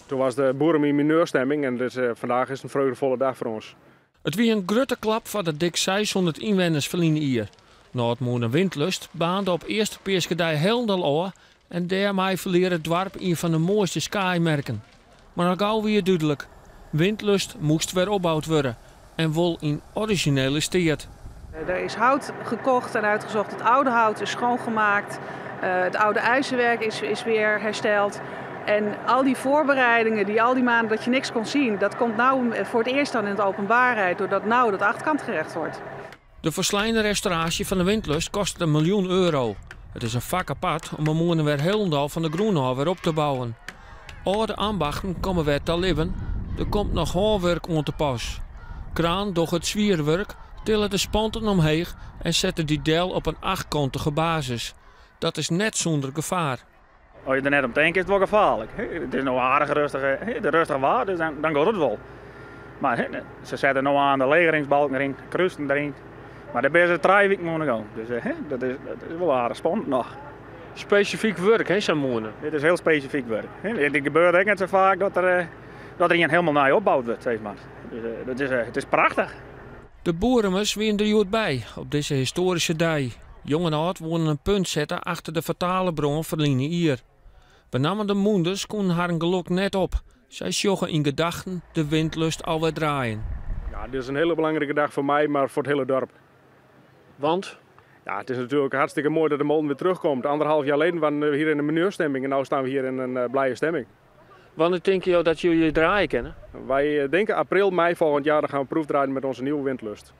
Toen was de boeren in mineurstemming en dus, vandaag is een vreugdevolle dag voor ons. Het wie een grote klap voor de dik 600 inwoners verliezen hier. Na het mooie windlust baande op eerste peerskadij Helndal aan en daarmee verleerde het dorp een van de mooiste skymerken. Maar al gauw weer duidelijk, windlust moest weer opgebouwd worden en wel in originele steert. Er is hout gekocht en uitgezocht. Het oude hout is schoongemaakt. Het oude ijzerwerk is weer hersteld. En al die voorbereidingen, die al die maanden dat je niks kon zien, dat komt nou voor het eerst dan in de openbaarheid, doordat nou dat achterkantgerecht wordt. De verslijnde restauratie van de windlust kostte €1 miljoen. Het is een vak apart om een moeder weer Helendal van de Groenhal weer op te bouwen. Oude ambachten komen weer te leven. Er komt nog handwerk om te pas. Kraan door het zwierwerk tillen de spanten omheen en zetten die deel op een 8-kantige basis. Dat is net zonder gevaar. Als je er net op denkt is het wel gevaarlijk. Het is nou aardig rustig waar, dus dan gaat het wel. Maar ze zetten nu aan de legeringsbalken erin, kruisten erin. Maar daar ben ze 3 weken moeten gaan. Dus dat is wel aardig spannend nog. Specifiek werk, hè, zo'n moeder? Dit is heel specifiek werk. Het gebeurt ook net zo vaak dat er iemand helemaal nieuw opgebouwd wordt, zeg maar. Dus het is prachtig. De boerenmus wien er goed bij op deze historische dag. Jong en oud wonen een punt zetten achter de fatale bron verliezen hier. Benamen de moeders konden haar een geluk net op. Zij sjoggen in gedachten de windlust alweer draaien. Ja, dit is een hele belangrijke dag voor mij, maar voor het hele dorp. Want? Ja, het is natuurlijk hartstikke mooi dat de molen weer terugkomt. 1,5 jaar geleden waren we hier in een mineurstemming en nu staan we hier in een blije stemming. Wanneer denk je dat jullie draaien kennen? Wij denken april, mei volgend jaar dan gaan we proefdraaien met onze nieuwe windlust.